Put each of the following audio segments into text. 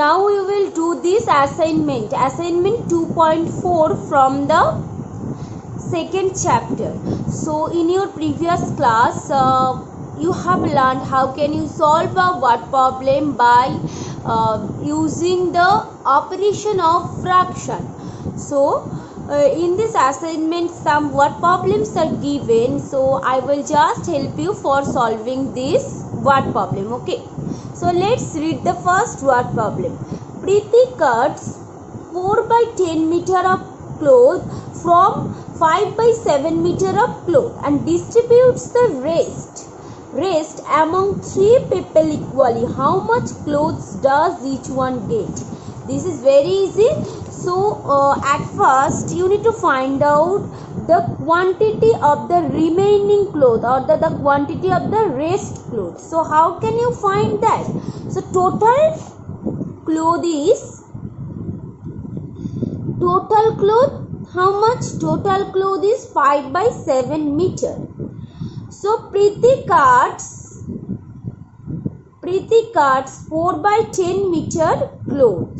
now we will do this assignment 2.4 from the second chapter. So in your previous class you have learned how can you solve a word problem by using the operation of fraction. So in this assignment some word problems are given, so I will just help you for solving this word problem. Okay, so let's read the first word problem. Preeti cuts 4 by 10 meter of cloth from 5 by 7 meter of cloth and distributes the rest among 3 people equally. How much clothes does each one get? This is very easy. So at first you need to find out the quantity of the remaining cloth or the quantity of the rest cloth. So how can you find that? So total cloth, how much? Total cloth is 5 by 7 meter. So Preeti cuts 4 by 10 meter cloth.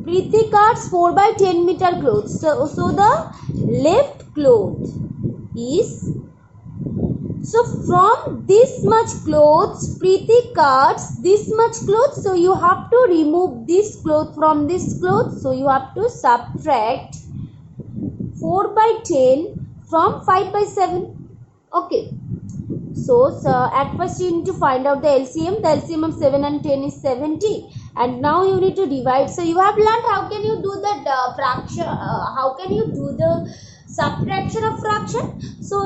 Preeti cuts 4 by 10 meter cloth. So the left cloth is, so from this much clothes Preeti cuts this much cloth, so you have to remove this cloth from this cloth, so you have to subtract 4 by 10 from 5 by 7. Okay, so at first you need to find out the LCM. The LCM of 7 and 10 is 70, and now you need to divide. So you have learned how can you do the fraction, how can you do the subtraction of fraction. So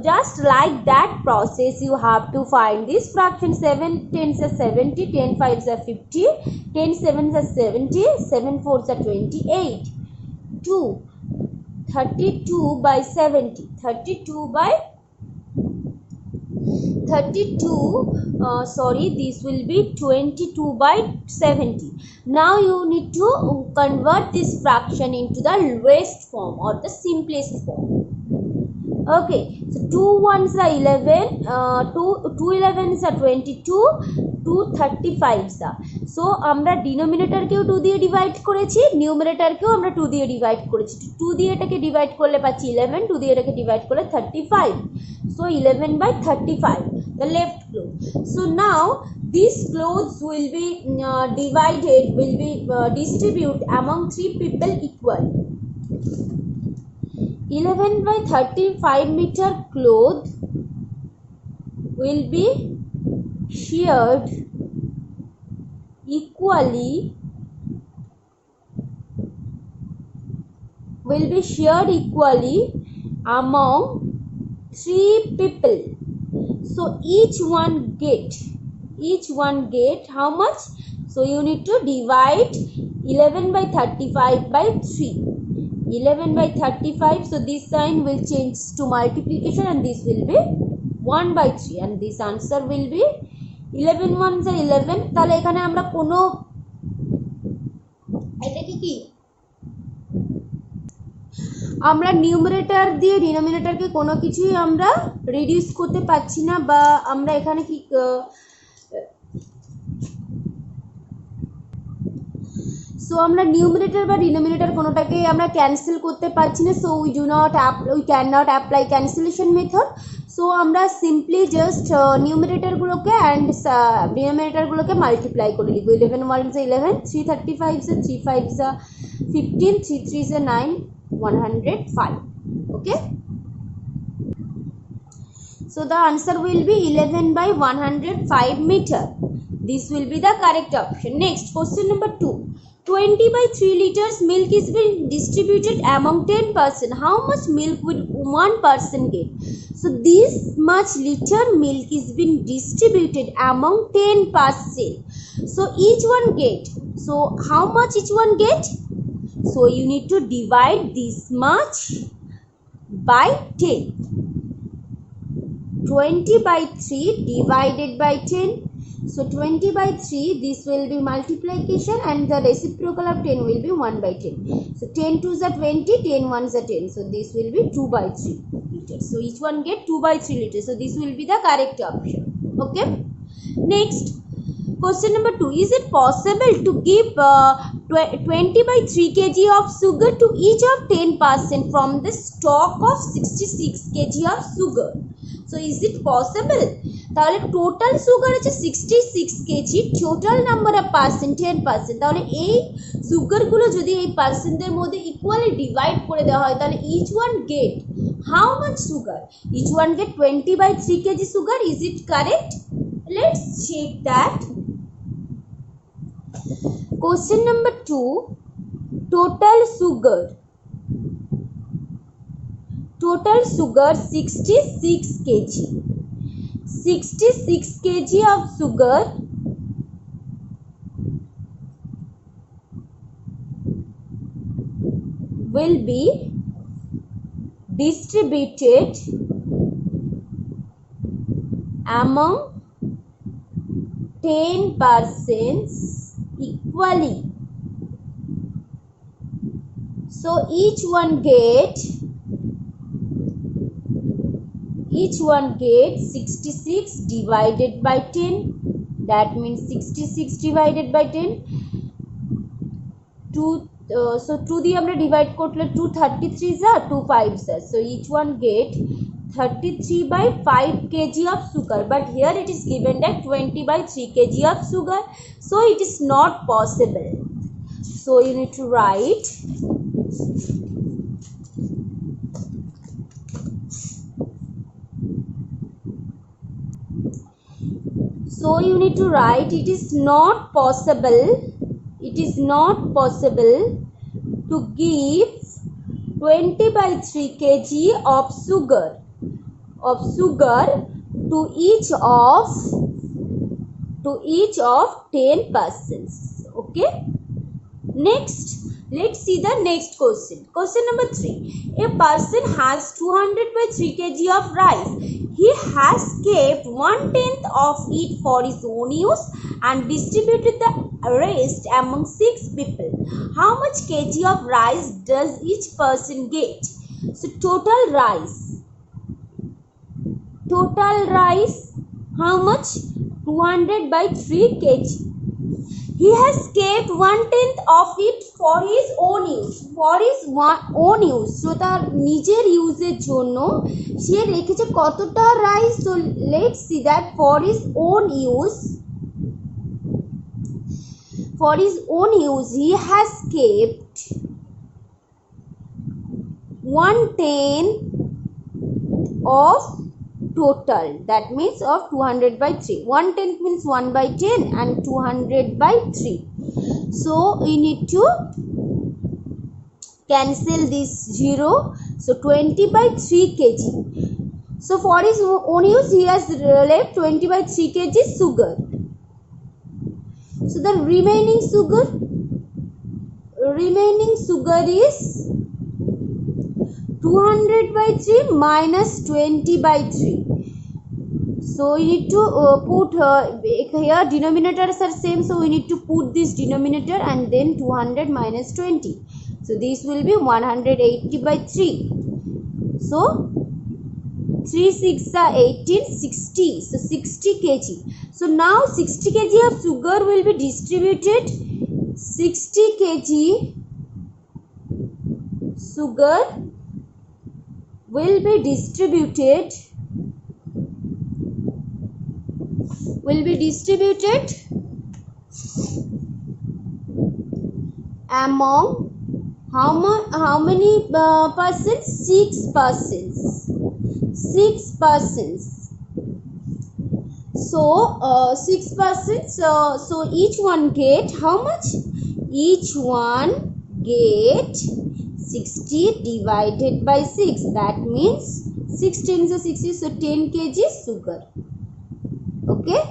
just like that process you have to find this fraction. 7 10s are 70, 10 5s are 50, 10 7s are 70, 7 4s are 28, 2 32 by 70, 32 by 32, this will be 22 by 70. Now you need to convert this fraction into the lowest form or the simplest form. Okay, so 2 1s are 11, 2 11s are 22, 2 35s are. So আমরা denominator কেও 2 দিয়ে divide করেছি, numerator কেও আমরা 2 দিয়ে divide করেছি। 2 দিয়ে এটাকে ডিভাইড করলে পাচ্ছি 11, 2 দিয়ে এটাকে ডিভাইড করলে 35, so 11 by 35 the left cloth. So now these clothes will be distributed among 3 people equally. 11 by 35 meter cloth will be shared equally among 3 people. So each one get how much? So you need to divide 11 by 35 by 3. 11 by 35, so this sign will change to multiplication and this will be 1 by 3 and this answer will be 11 1s are 11. তাহলে এখানে আমরা কোনো এটাকে কি আমরা numerator দিয়ে ডিনোমিনেটরকে কোনো কিছুই আমরা রিডিউস করতে পারছি না, বা আমরা এখানে কি সো আমরা নিউমারেটর বা ডিনোমিনেটর কোনোটাকে আমরা ক্যান্সেল করতে পারছি না। So we can not apply cancellation method. So আমরা সিম্পলি জাস্ট নিউমারেটরগুলোকে অ্যান্ড ডিনোমিনেটরগুলোকে মাল্টিপ্লাই করে লিখবো। 11 1s are 11, 3 35s are 3 5s are 15, 3 3s are 9, 105. Okay, so the answer will be 11 by 105 meter. This will be the correct option. Next, question number 2. 20 by 3 liters milk is being distributed among 10 person. How much milk will one person get? So this much liter milk is being distributed among 10 person. So each one get. So how much each one get? So you need to divide this much by 10. 20 by 3 divided by 10. So 20 by 3, this will be multiplication and the reciprocal of 10 will be 1 by 10. So 10 2s are 20, 10 1s are 10. So this will be 2 by 3 liters. So each one get 2 by 3 liters. So this will be the correct option. Okay. Next, Question number 2. Is it possible to give 20 by 3 kg of sugar to each of 10% from the stock of 66 kg of sugar? So is it possible? তাহলে total sugar আছে 66 KG, total number of percent 10%, তাহলে এই সুগারগুলো যদি এই পার্সেন্টের মধ্যে equally divide করে দেওয়া হয় তাহলে each one get how much sugar? Each one get 20 by 3 kg sugar. Is it correct? Let's check that. Question number 2. Total sugar 66 kg. 66 kg of sugar will be distributed among 10% equally. So each one get 66 divided by 10. That means 66 divided by 10. So 2 দিয়ে আমরা divide করলে 2 33s are 2 5s are. So each one get 33 by 5 kg of sugar, but here it is given that 20 by 3 kg of sugar, so it is not possible. So you need to write it is not possible to give 20 by 3 kg of sugar to each of 10%. Okay, next let's see the next question. Question number 3. A person has 200 by 3 kg of rice. He has kept 1/10 of it for his own use and distributed the rest among 6 people. How much kg of rice does each person get? So total rice, how much? 200 by 3 kg. He has kept 1/10 of it for his own use. So তার নিজের ইউজের জন্য সে রেখেছে কতটা rice? So let's see that for his own use he has kept 1/10 of total, that means of 200 by 3. 1/10 means 1 by 10 and 200 by 3. So we need to cancel this 0. So 20 by 3 kg. So for his own use he has left 20 by 3 kg sugar. So the remaining sugar is 200 by 3 minus 20 by 3. So we need to put here denominators are same, so we need to put this denominator and then 200 minus 20. So this will be 180 by 3. So 3 6 are 18, 60. So 60 kg. So now 60 kg of sugar will be distributed. 60 kg sugar will be distributed among how many persons? 6 persons. So 6 persons, so each one get how much? Each one get 60 divided by 6, that means 16 is 60, so 10 kg sugar. Okay,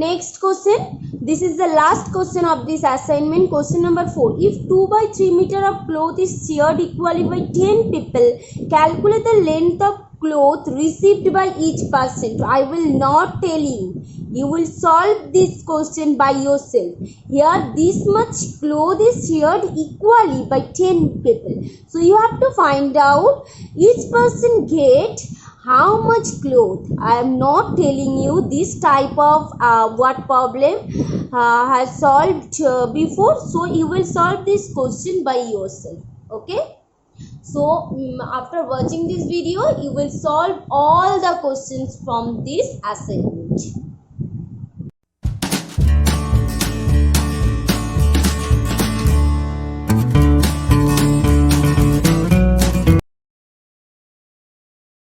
next question. This is the last question of this assignment. Question number 4. If 2 by 3 meter of cloth is shared equally by 10 people, calculate the length of cloth received by each person. I will not tell you. You will solve this question by yourself. Here this much cloth is shared equally by 10 people. So you have to find out each person get how much cloth. I am not telling you this type of what problem has solved before, so you will solve this question by yourself. Okay, so after watching this video you will solve all the questions from this assignment.